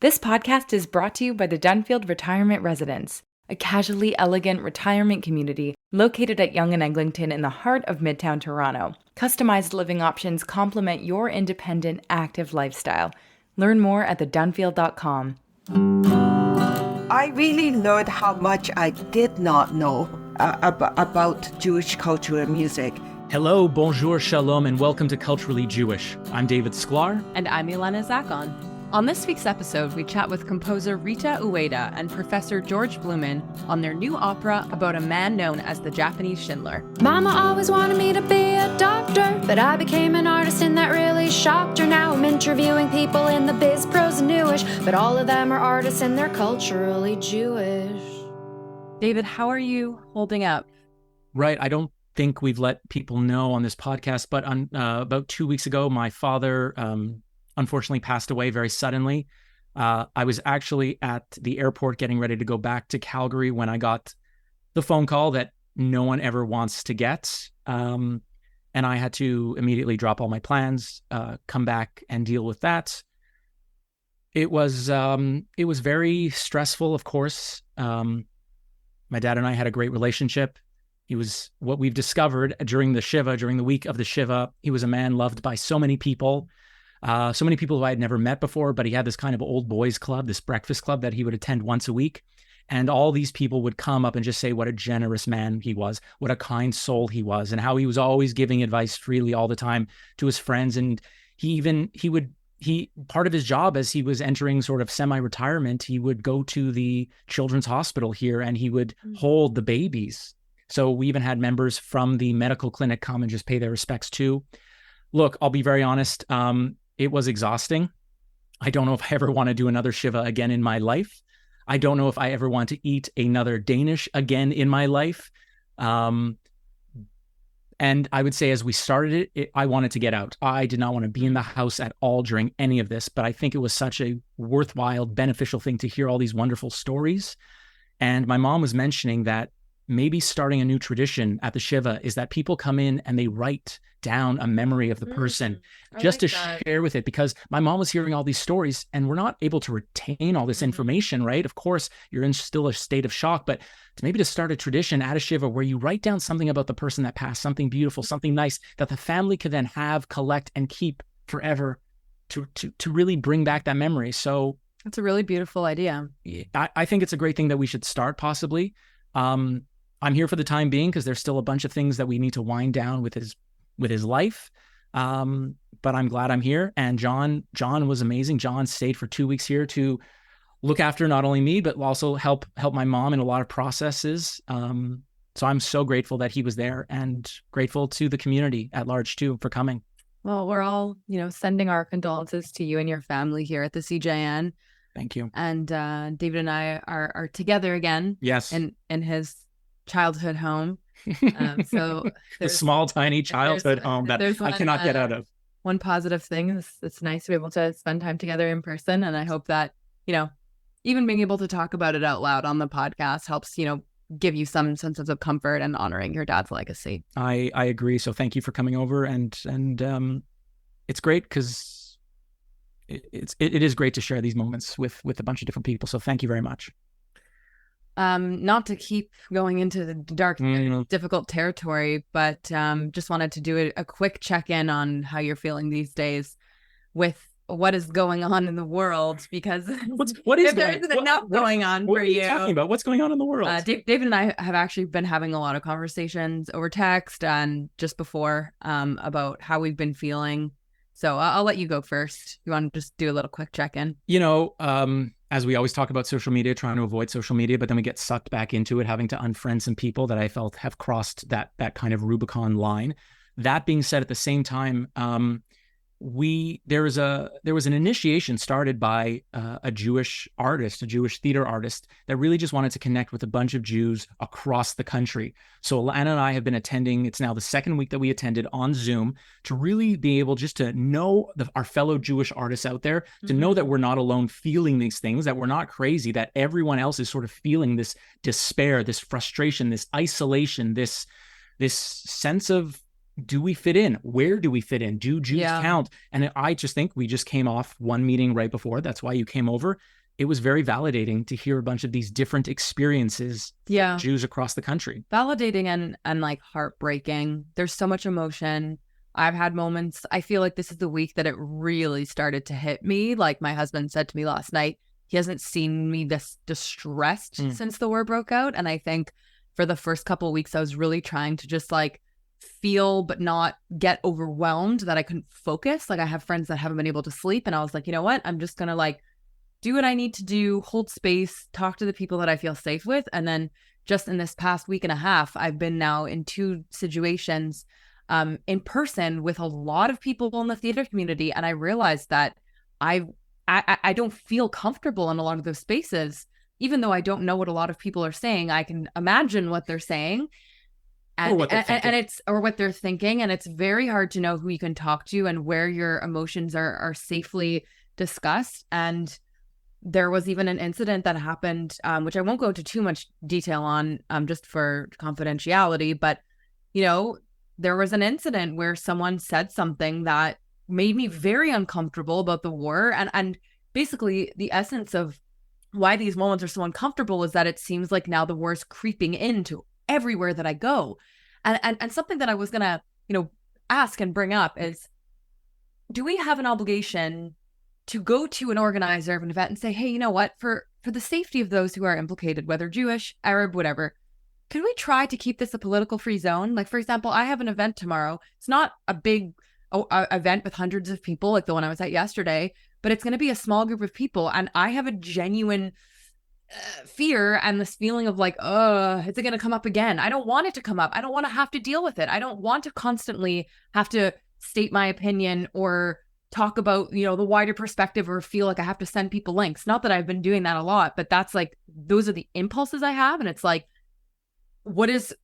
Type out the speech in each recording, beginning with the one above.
This podcast is brought to you by the Dunfield Retirement Residence, a casually elegant retirement community located at Yonge and Eglinton in the heart of Midtown Toronto. Customized living options complement your independent, active lifestyle. Learn more at thedunfield.com. I really learned how much I did not know about Jewish culture and music. Hello, bonjour, shalom, and welcome to Culturally Jewish. I'm David Sklar. And I'm Ilana Zakon. On this week's episode, we chat with composer Rita Ueda and Professor George Bluman on their new opera about a man known as the Japanese Schindler. Mama always wanted me to be a doctor, but I became an artist and that really shocked her. Now I'm interviewing people in the biz, pros and newish, but all of them are artists and they're culturally Jewish. David, how are you holding up? Right, I don't think we've let people know on this podcast, but about 2 weeks ago, my father unfortunately passed away very suddenly. I was actually at the airport getting ready to go back to Calgary when I got the phone call that no one ever wants to get. And I had to immediately drop all my plans, come back and deal with that. It was very stressful, of course. My dad and I had a great relationship. He was, what we've discovered during the week of the Shiva, he was a man loved by so many people. So many people who I had never met before, but he had this kind of old boys club, this breakfast club that he would attend once a week. And all these people would come up and just say what a generous man he was, what a kind soul he was, and how he was always giving advice freely all the time to his friends. And part of his job as he was entering sort of semi-retirement, he would go to the children's hospital here and he would hold the babies. So we even had members from the medical clinic come and just pay their respects too. Look, I'll be very honest. It was exhausting. I don't know if I ever want to do another Shiva again in my life. I don't know if I ever want to eat another Danish again in my life. And I would say as we started it, I wanted to get out. I did not want to be in the house at all during any of this, but I think it was such a worthwhile, beneficial thing to hear all these wonderful stories. And my mom was mentioning that maybe starting a new tradition at the Shiva is that people come in and they write down a memory of the person just to share with it, because my mom was hearing all these stories and we're not able to retain all this information, right? Of course, you're in still a state of shock, but to start a tradition at a Shiva where you write down something about the person that passed, something beautiful, something nice that the family could then have, collect, and keep forever to really bring back that memory. So that's a really beautiful idea. I think it's a great thing that we should start possibly. I'm here for the time being because there's still a bunch of things that we need to wind down with his life. But I'm glad I'm here. And John was amazing. John stayed for 2 weeks here to look after not only me, but also help my mom in a lot of processes. So I'm so grateful that he was there and grateful to the community at large too for coming. Well, we're all, sending our condolences to you and your family here at the CJN. Thank you. And David and I are together again. Yes. In his childhood home. So the small, tiny childhood home that I cannot get out of. One positive thing is it's nice to be able to spend time together in person. And I hope that, even being able to talk about it out loud on the podcast helps, give you some sense of comfort and honoring your dad's legacy. I agree. So thank you for coming over. And it's great because it is great to share these moments with a bunch of different people. So thank you very much. Not to keep going into the dark, difficult territory, but just wanted to do a quick check-in on how you're feeling these days with what is going on in the world, because what is there isn't enough going on for you. What are you talking about? What's going on in the world? David and I have actually been having a lot of conversations over text and just before about how we've been feeling. So I'll let you go first. You want to just do a little quick check-in? As we always talk about social media, trying to avoid social media, but then we get sucked back into it, having to unfriend some people that I felt have crossed that kind of Rubicon line. That being said, at the same time, there was an initiation started by a Jewish artist, a Jewish theater artist that really just wanted to connect with a bunch of Jews across the country. So Alana and I have been attending, it's now the second week that we attended on Zoom, to really be able just to know our fellow Jewish artists out there, to know that we're not alone feeling these things, that we're not crazy, that everyone else is sort of feeling this despair, this frustration, this isolation, this sense of do we fit in? Where do we fit in? Do Jews count? And I just think we just came off one meeting right before. That's why you came over. It was very validating to hear a bunch of these different experiences for Jews across the country. Validating and like heartbreaking. There's so much emotion. I've had moments. I feel like this is the week that it really started to hit me. Like my husband said to me last night, he hasn't seen me this distressed since the war broke out. And I think for the first couple of weeks, I was really trying to just like feel but not get overwhelmed, that I couldn't focus. Like I have friends that haven't been able to sleep, and I was like, you know what, I'm just gonna like do what I need to do, hold space, talk to the people that I feel safe with. And then just in this past week and a half, I've been now in 2 situations in person with a lot of people in the theater community, and I realized that I don't feel comfortable in a lot of those spaces. Even though I don't know what a lot of people are saying, I can imagine what they're saying. And what they're thinking. And it's very hard to know who you can talk to and where your emotions are safely discussed. And there was even an incident that happened, which I won't go into too much detail on, just for confidentiality. But, you know, there was an incident where someone said something that made me very uncomfortable about the war. And basically the essence of why these moments are so uncomfortable is that it seems like now the war is creeping into everywhere that I go. And something that I was going to, you know, ask and bring up is, do we have an obligation to go to an organizer of an event and say, hey, you know what, for the safety of those who are implicated, whether Jewish, Arab, whatever, can we try to keep this a political free zone? Like, for example, I have an event tomorrow. It's not a big event with hundreds of people like the one I was at yesterday, but it's going to be a small group of people. And I have a genuine fear and this feeling of like, is it going to come up again? I don't want it to come up. I don't want to have to deal with it. I don't want to constantly have to state my opinion or talk about, you know, the wider perspective, or feel like I have to send people links. Not that I've been doing that a lot, but that's like, those are the impulses I have. And it's like, what is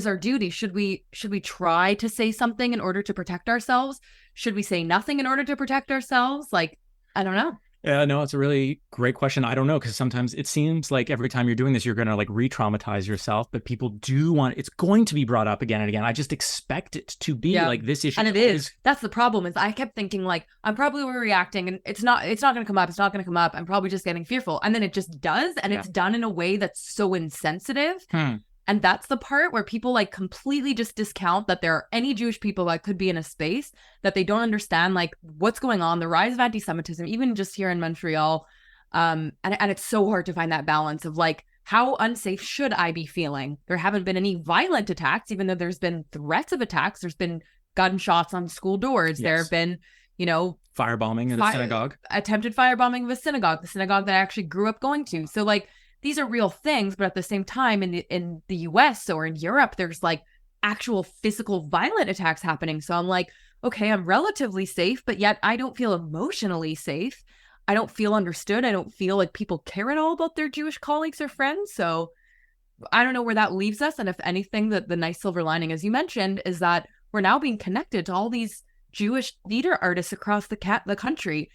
our duty? Should we try to say something in order to protect ourselves? Should we say nothing in order to protect ourselves? Like, I don't know. Yeah, no, it's a really great question. I don't know, because sometimes it seems like every time you're doing this, you're going to like re-traumatize yourself, but people do it's going to be brought up again and again. I just expect it to be like this issue. And it is. That's the problem, is I kept thinking like, I'm probably overreacting and it's not going to come up. It's not going to come up. I'm probably just getting fearful. And then it just does. And it's done in a way that's so insensitive. And that's the part where people like completely just discount that there are any Jewish people that could be in a space, that they don't understand like what's going on, the rise of anti-Semitism, even just here in Montreal. And it's so hard to find that balance of like, how unsafe should I be feeling? There haven't been any violent attacks, even though there's been threats of attacks. There's been gunshots on school doors. Yes. There have been, you know, firebombing in a synagogue, attempted firebombing of a synagogue, the synagogue that I actually grew up going to. So like, these are real things, but at the same time, in the US or in Europe, there's like actual physical violent attacks happening. So I'm like, okay, I'm relatively safe, but yet I don't feel emotionally safe. I don't feel understood. I don't feel like people care at all about their Jewish colleagues or friends. So I don't know where that leaves us. And if anything, the nice silver lining, as you mentioned, is that we're now being connected to all these Jewish theater artists across the country.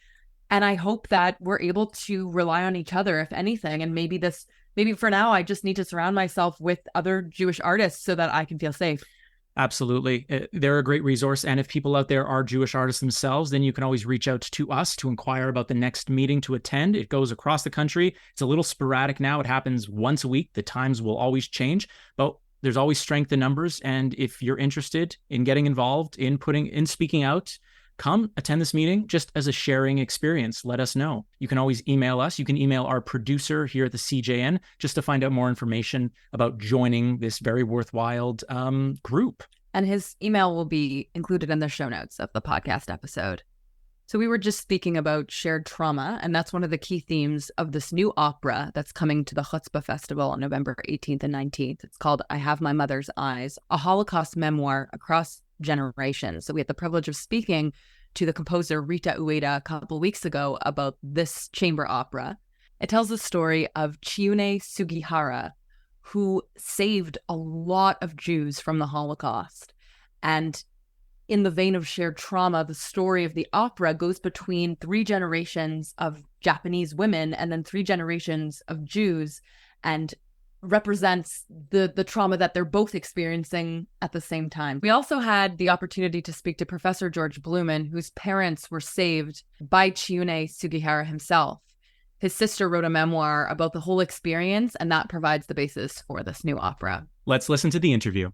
And I hope that we're able to rely on each other, if anything. And maybe for now, I just need to surround myself with other Jewish artists so that I can feel safe. Absolutely. They're a great resource. And if people out there are Jewish artists themselves, then you can always reach out to us to inquire about the next meeting to attend. It goes across the country. It's a little sporadic now. It happens once a week. The times will always change, but there's always strength in numbers. And if you're interested in getting involved, in speaking out, come attend this meeting just as a sharing experience. Let us know. You can always email us. You can email our producer here at the CJN just to find out more information about joining this very worthwhile group. And his email will be included in the show notes of the podcast episode. So we were just speaking about shared trauma, and that's one of the key themes of this new opera that's coming to the Chutzpah Festival on November 18th and 19th. It's called I Have My Mother's Eyes, a Holocaust memoir across generations. So we had the privilege of speaking to the composer Rita Ueda a couple weeks ago about this chamber opera. It tells the story of Chiune Sugihara, who saved a lot of Jews from the Holocaust. And in the vein of shared trauma, the story of the opera goes between 3 generations of Japanese women and then 3 generations of Jews. And represents the trauma that they're both experiencing at the same time. We also had the opportunity to speak to Professor George Bluman, whose parents were saved by Chiune Sugihara himself. His sister wrote a memoir about the whole experience, and that provides the basis for this new opera. Let's listen to the interview.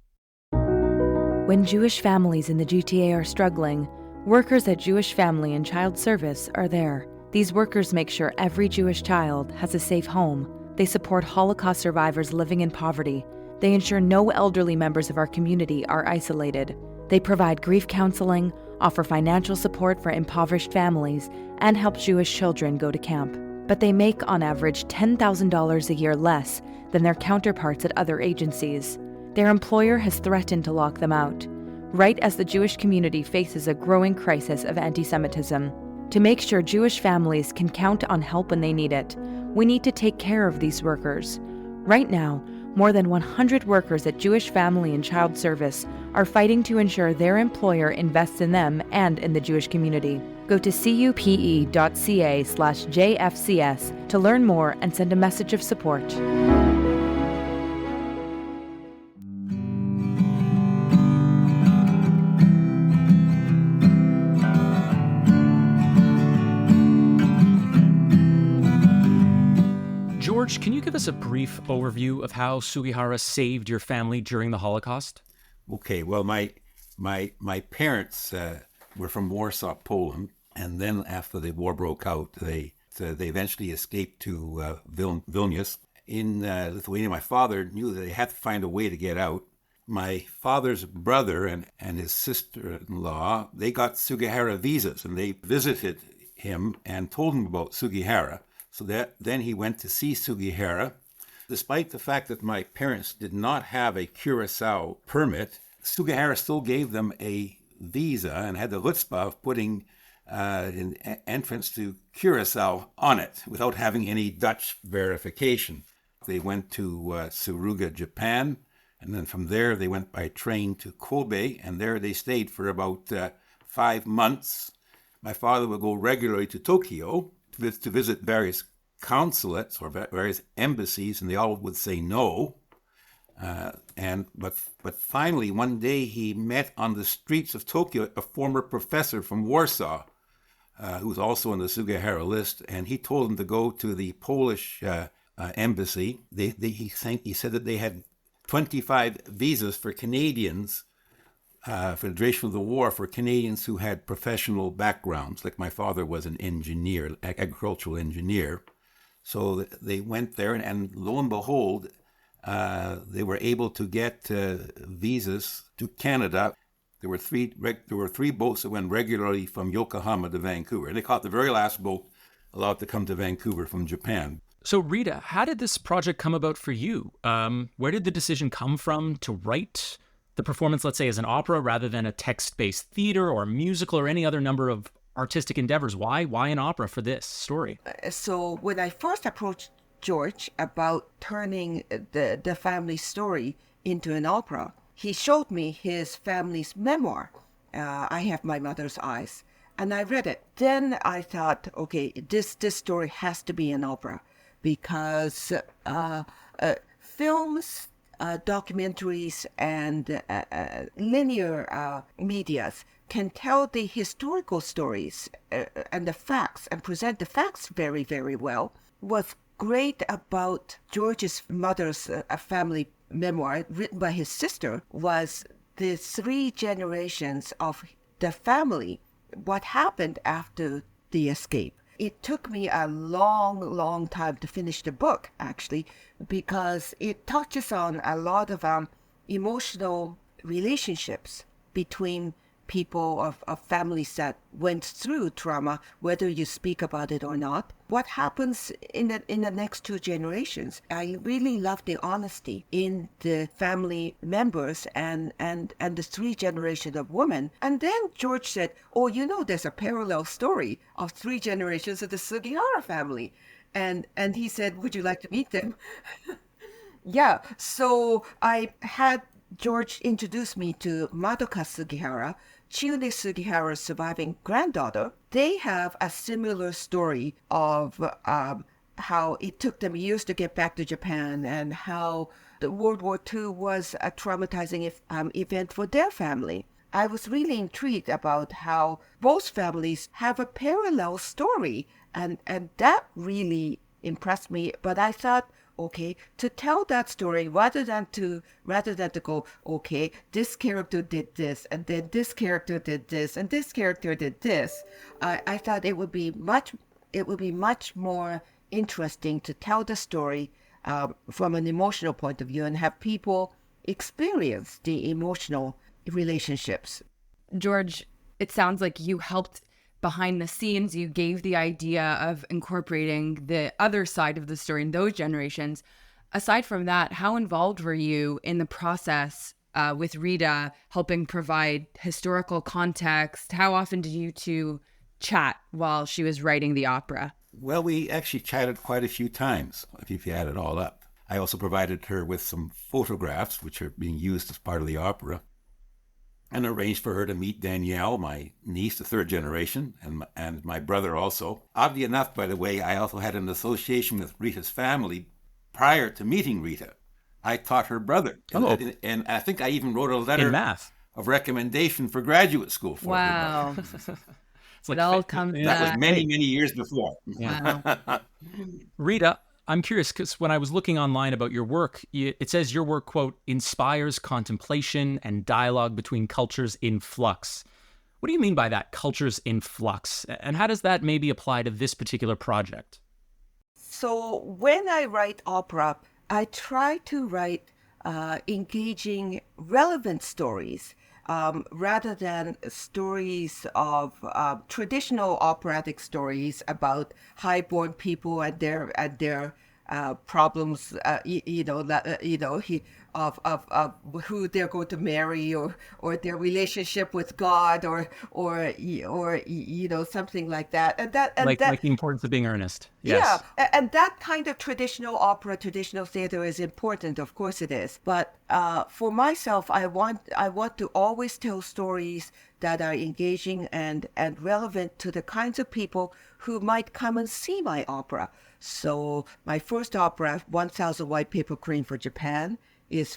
When Jewish families in the GTA are struggling, workers at Jewish Family and Child Service are there. These workers make sure every Jewish child has a safe home. They support Holocaust survivors living in poverty. They ensure no elderly members of our community are isolated. They provide grief counseling, offer financial support for impoverished families, and help Jewish children go to camp. But they make, on average, $10,000 a year less than their counterparts at other agencies. Their employer has threatened to lock them out, right as the Jewish community faces a growing crisis of anti-Semitism. To make sure Jewish families can count on help when they need it, we need to take care of these workers. Right now, more than 100 workers at Jewish Family and Child Service are fighting to ensure their employer invests in them and in the Jewish community. Go to cupe.ca/JFCS to learn more and send a message of support. George, can you give us a brief overview of how Sugihara saved your family during the Holocaust? Okay, well, my parents were from Warsaw, Poland, and then after the war broke out, they eventually escaped to Vilnius. In Lithuania, my father knew that they had to find a way to get out. My father's brother and his sister-in-law, they got Sugihara visas, and they visited him and told him about Sugihara. So then he went to see Sugihara. Despite the fact that my parents did not have a Curacao permit, Sugihara still gave them a visa and had the chutzpah of putting an entrance to Curacao on it without having any Dutch verification. They went to Suruga, Japan, and then from there they went by train to Kobe, and there they stayed for about 5 months. My father would go regularly to Tokyo to visit various consulates or various embassies, and they all would say no. But finally, one day he met on the streets of Tokyo a former professor from Warsaw, who was also on the Sugihara list, and he told him to go to the Polish embassy. He said that they had 25 visas for Canadians for the duration of the war for Canadians who had professional backgrounds, like my father was an engineer, agricultural engineer. So they went there, and lo and behold, they were able to get visas to Canada. There were three boats that went regularly from Yokohama to Vancouver, and they caught the very last boat allowed to come to Vancouver from Japan. So Rita, how did this project come about for you? Where did the decision come from to write the performance, let's say, as an opera rather than a text-based theater or a musical or any other number of artistic endeavors? Why an opera for this story? So when I first approached George about turning the family story into an opera, he showed me his family's memoir, I Have My Mother's Eyes, and I read it. Then I thought, okay, this story has to be an opera, because films, documentaries, and linear medias can tell the historical stories and the facts and present the facts very, very well. What's great about George's mother's family memoir, written by his sister, was the 3 generations of the family, what happened after the escape. It took me a long time to finish the book, actually, because it touches on a lot of emotional relationships between people of families that went through trauma, whether you speak about it or not. What happens in the next 2 generations? I really love the honesty in the family members and the 3 generations of women. And then George said, oh, there's a parallel story of 3 generations of the Sugihara family. And he said, would you like to meet them? Yeah, so I had George introduce me to Madoka Sugihara, Chiune Sugihara's surviving granddaughter. They have a similar story of how it took them years to get back to Japan, and how the World War II was a traumatizing event for their family. I was really intrigued about how both families have a parallel story, and that really impressed me. But I thought, okay, to tell that story rather than to go, okay, this character did this, and then this character did this, and this character did this. I thought it would be much more interesting to tell the story from an emotional point of view and have people experience the emotional relationships. George, it sounds like you helped behind the scenes. You gave the idea of incorporating the other side of the story in those generations. Aside from that, how involved were you in the process with Rita, helping provide historical context? How often did you two chat while she was writing the opera? Well, we actually chatted quite a few times, if you add it all up. I also provided her with some photographs, which are being used as part of the opera, and arranged for her to meet Danielle, my niece, the third generation, and my brother also. Oddly enough, by the way, I also had an association with Rita's family prior to meeting Rita. I taught her brother. Oh. And I think I even wrote a letter In math. of recommendation for graduate school for her. Wow. It's like It all comes That was back. many, many years before. Wow. Rita, I'm curious because when I was looking online about your work, it says your work, quote, inspires contemplation and dialogue between cultures in flux. What do you mean by that, cultures in flux? And how does that maybe apply to this particular project? So when I write opera, I try to write engaging, relevant stories rather than stories of traditional operatic stories about highborn people and their problems, of who they're going to marry, or their relationship with God, or something like that, and Like the importance of being earnest. Yes. Yeah, and that kind of traditional opera, traditional theater is important, of course it is. But for myself, I want to always tell stories that are engaging and relevant to the kinds of people who might come and see my opera. So my first opera, 1,000 White Paper Crane for Japan, is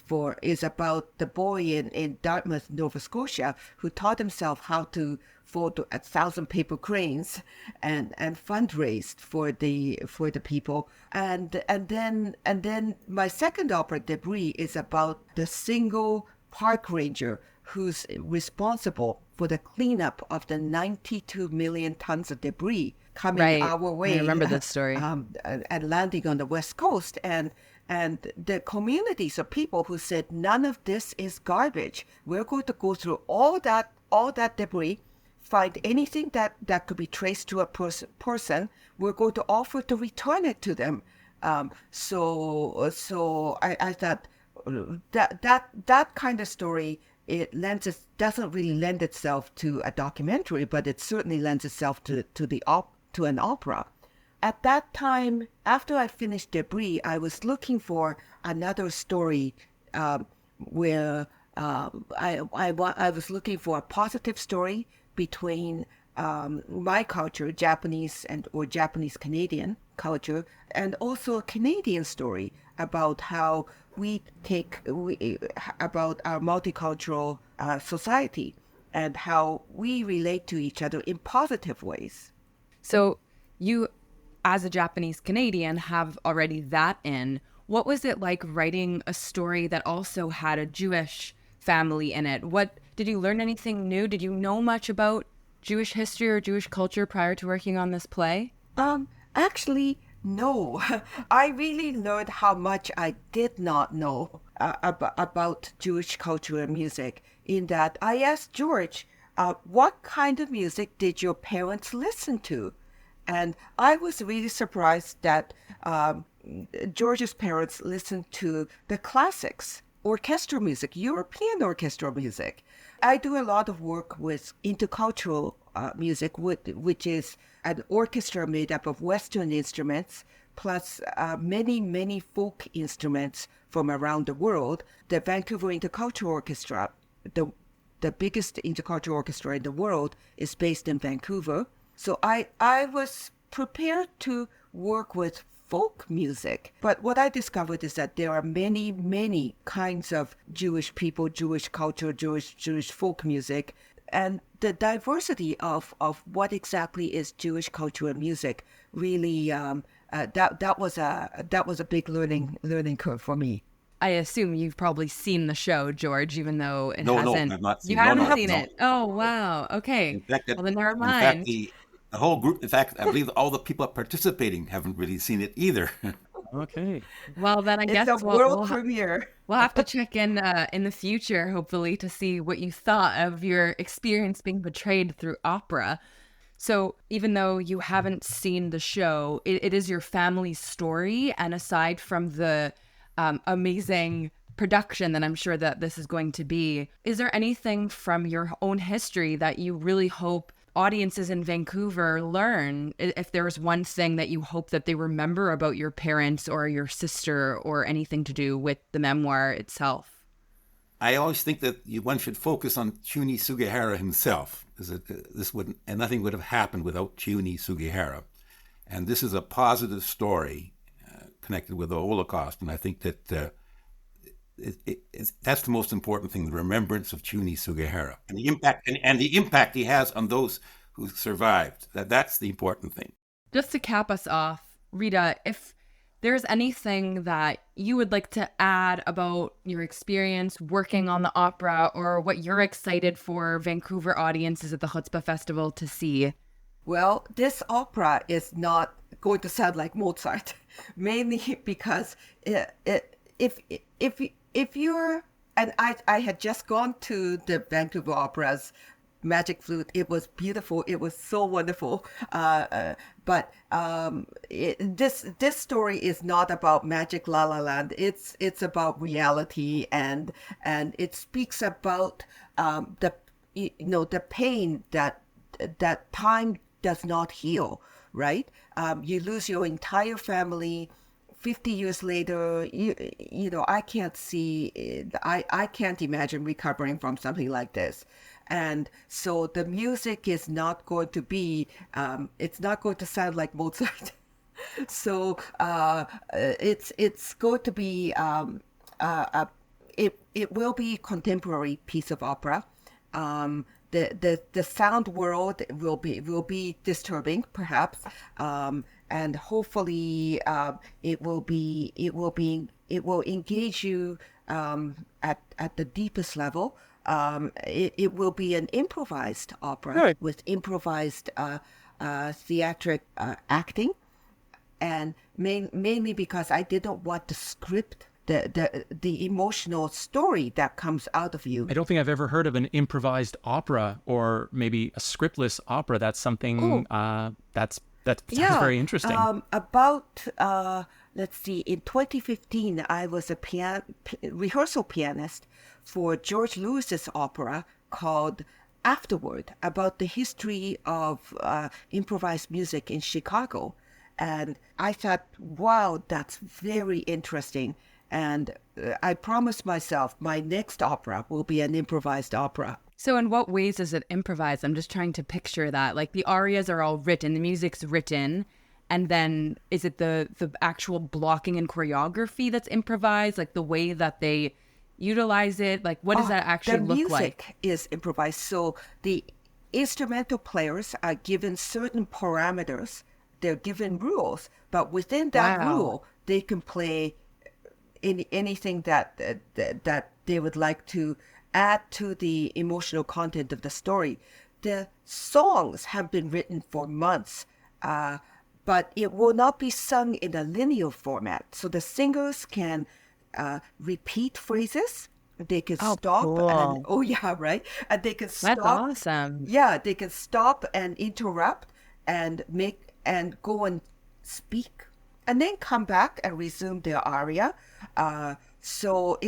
about the boy in Dartmouth, Nova Scotia, who taught himself how to fold 1,000 paper cranes and fundraised for the people. And then my second opera, Debris, is about the single park ranger who's responsible for the cleanup of the 92 million tons of debris coming our way. I remember this story. And landing on the West Coast. And the communities of people who said, none of this is garbage. We're going to go through all that debris, find anything that could be traced to a person. We're going to offer to return it to them. So I thought that kind of story, doesn't really lend itself to a documentary, but it certainly lends itself to an opera. At that time, after I finished Debris, I was looking for another story where I was looking for a positive story between my culture, Japanese or Japanese Canadian culture, and also a Canadian story about how about our multicultural society and how we relate to each other in positive ways. So you, as a Japanese Canadian, have already that in. What was it like writing a story that also had a Jewish family in it? What did you learn anything new? Did you know much about Jewish history or Jewish culture prior to working on this play? Actually, no. I really learned how much I did not know about Jewish culture and music, in that I asked George, what kind of music did your parents listen to? And I was really surprised that George's parents listened to the classics, orchestral music, European orchestral music. I do a lot of work with intercultural music, which is an orchestra made up of Western instruments, plus many, many folk instruments from around the world. The Vancouver Intercultural Orchestra, the biggest intercultural orchestra in the world, is based in Vancouver. So I was prepared to work with folk music. But what I discovered is that there are many, many kinds of Jewish people, Jewish culture, Jewish folk music. And the diversity of what exactly is Jewish culture and music really that was a big learning curve for me. I assume you've probably seen the show, George, even though it No, hasn't. I've not You seen. No, haven't no, seen no. it. Oh, wow. Okay. In fact, Well, then never in fact, mind. the whole group. In fact, I believe all the people participating haven't really seen it either. Okay. Well, then I guess It's a world premiere. we'll have to check in the future, hopefully, to see what you thought of your experience being portrayed through opera. So even though you haven't seen the show, it is your family's story. And aside from the amazing production that I'm sure that this is going to be, is there anything from your own history that you really hope audiences in Vancouver learn? If there's one thing that you hope that they remember about your parents or your sister or anything to do with the memoir itself? I always think that one should focus on Chiune Sugihara himself, because nothing would have happened without Chiune Sugihara. And this is a positive story connected with the Holocaust, and I think that that's the most important thing: the remembrance of Chiune Sugihara and the impact and the impact he has on those who survived. That's the important thing. Just to cap us off, Rita, if there's anything that you would like to add about your experience working on the opera, or what you're excited for Vancouver audiences at the Chutzpah Festival to see. Well, this opera is not going to sound like Mozart, mainly because if you're, and I had just gone to the Vancouver Opera's Magic Flute. It was beautiful. It was so wonderful. But this story is not about magic La La Land. It's about reality, and it speaks about the pain that time does not heal. Right? You lose your entire family. 50 years later, I can't see, I can't imagine recovering from something like this. And so the music is not going to be, it's not going to sound like Mozart. So it's going to be, it will be contemporary piece of opera. The sound world will be disturbing, perhaps, and hopefully it will engage you at the deepest level. It will be an improvised opera with improvised theatric acting, and mainly because I didn't want the script. The emotional story that comes out of you. I don't think I've ever heard of an improvised opera, or maybe a scriptless opera. That's something that sounds very interesting. Let's see, in 2015, I was a rehearsal pianist for George Lewis's opera called Afterward, about the history of improvised music in Chicago. And I thought, wow, that's very interesting. And I promised myself my next opera will be an improvised opera. So in what ways is it improvised? I'm just trying to picture that. Like the arias are all written, the music's written, and then is it the actual blocking and choreography that's improvised? Like the way that they utilize it? Like what does that actually look like? The music is improvised. So the instrumental players are given certain parameters. They're given rules, but within that rule, they can play anything that they would like to add to the emotional content of the story. The songs have been written for months, but it will not be sung in a linear format. So the singers can repeat phrases. They can stop. Cool. And they can stop. That's awesome. Yeah, they can stop and interrupt and go and speak, and then come back and resume their aria. So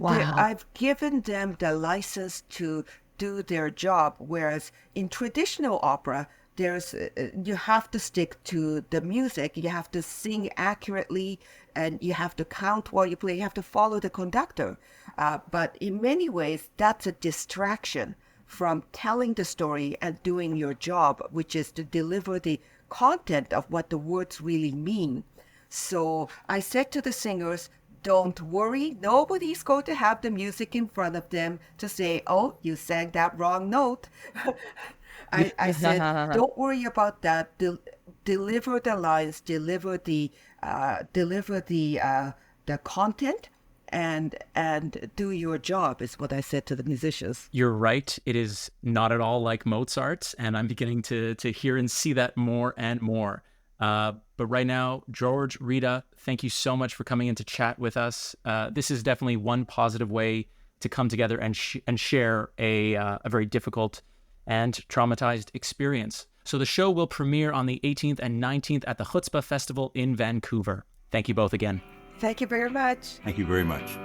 I've given them the license to do their job. Whereas in traditional opera, you have to stick to the music. You have to sing accurately, and you have to count while you play. You have to follow the conductor. But in many ways, that's a distraction from telling the story and doing your job, which is to deliver the content of what the words really mean. So I said to the singers, don't worry, nobody's going to have the music in front of them to say, oh, you sang that wrong note. I said, don't worry about that. Deliver the lines, deliver the content, and do your job, is what I said to the musicians. You're right. It is not at all like Mozart, and I'm beginning to hear and see that more and more. But right now, George, Rita, thank you so much for coming in to chat with us. This is definitely one positive way to come together and share a very difficult and traumatized experience. So the show will premiere on the 18th and 19th at the Chutzpah Festival in Vancouver. Thank you both again. Thank you very much. Thank you very much.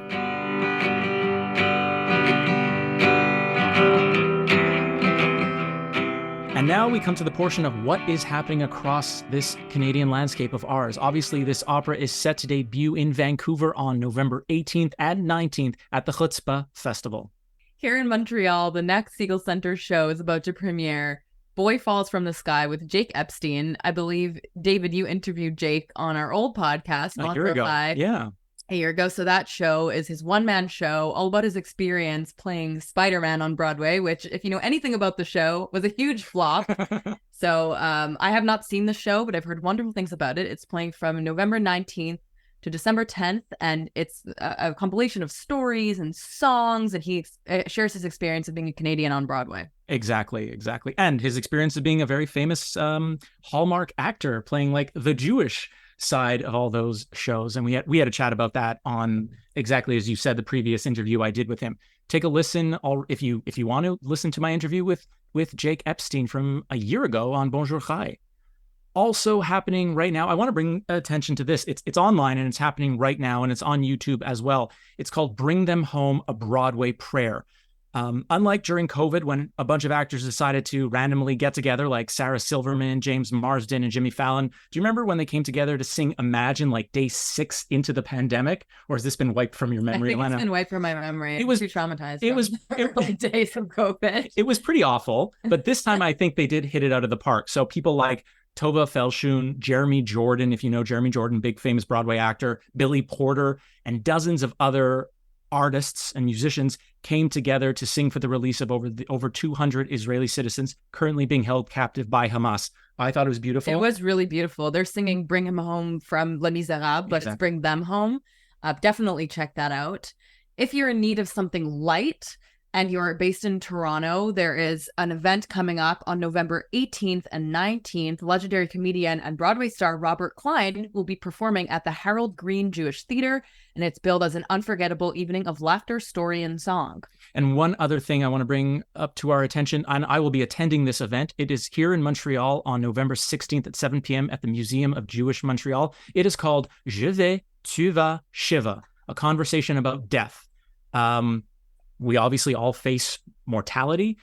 And now we come to the portion of what is happening across this Canadian landscape of ours. Obviously, this opera is set to debut in Vancouver on November 18th and 19th at the Chutzpah Festival. Here in Montreal, the next Siegel Center show is about to premiere Boy Falls from the Sky with Jake Epstein. I believe, David, you interviewed Jake on our old podcast. A year ago. Yeah. A year ago. So that show is his one-man show, all about his experience playing Spider-Man on Broadway, which, if you know anything about the show, was a huge flop. So I have not seen the show, but I've heard wonderful things about it. It's playing from November 19th to December 10th, and it's a compilation of stories and songs, and he shares his experience of being a Canadian on Broadway. Exactly. And his experience of being a very famous Hallmark actor, playing like the Jewish side of all those shows. And we had a chat about that on, exactly as you said, the previous interview I did with him. Take a listen, if you want to listen to my interview with Jake Epstein from a year ago on Bonjour Chai. Also happening right now, I want to bring attention to this. It's online and it's happening right now, and it's on YouTube as well. It's called Bring Them Home, a Broadway Prayer. Unlike during COVID, when a bunch of actors decided to randomly get together, like Sarah Silverman, James Marsden, and Jimmy Fallon, do you remember when they came together to sing Imagine like day 6 into the pandemic? Or has this been wiped from your memory, Elena? It's been wiped from my memory. It was too traumatized. It was early days of COVID. It was pretty awful, but this time I think they did hit it out of the park. So people like Tova Felshun, Jeremy Jordan, if you know Jeremy Jordan, big famous Broadway actor, Billy Porter, and dozens of other artists and musicians came together to sing for the release of over 200 Israeli citizens currently being held captive by Hamas. I thought it was beautiful. It was really beautiful. They're singing Bring Him Home from Les Miserables, but it's Bring Them Home. Definitely check that out. If you're in need of something light and you're based in Toronto, there is an event coming up on November 18th and 19th. Legendary comedian and Broadway star Robert Klein will be performing at the Harold Green Jewish Theatre, and it's billed as an unforgettable evening of laughter, story, and song. And one other thing I want to bring up to our attention, and I will be attending this event. It is here in Montreal on November 16th at 7 p.m. at the Museum of Jewish Montreal. It is called Je vais, tu vas, Shiva, a conversation about death. We obviously all face mortality.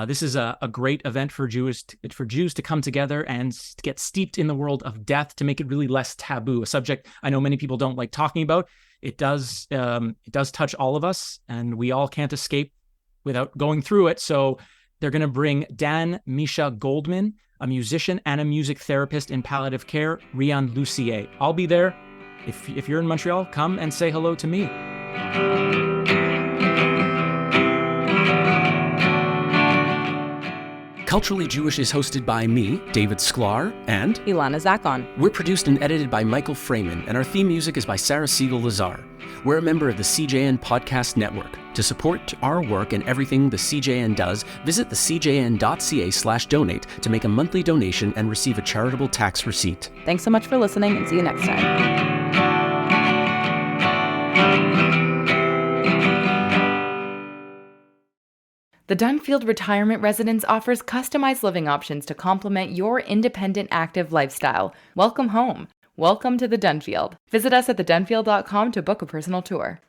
This is a great event for Jews to come together and get steeped in the world of death, to make it really less taboo. A subject I know many people don't like talking about. It does touch all of us, and we all can't escape without going through it. So they're going to bring Dan Misha Goldman, a musician and a music therapist in palliative care, Rian Lucier. I'll be there. If you're in Montreal, come and say hello to me. Culturally Jewish is hosted by me, David Sklar, and Ilana Zakon. We're produced and edited by Michael Freeman, and our theme music is by Sarah Siegel-Lazar. We're a member of the CJN Podcast Network. To support our work and everything the CJN does, visit thecjn.ca/donate to make a monthly donation and receive a charitable tax receipt. Thanks so much for listening, and see you next time. The Dunfield Retirement Residence offers customized living options to complement your independent, active lifestyle. Welcome home. Welcome to the Dunfield. Visit us at thedunfield.com to book a personal tour.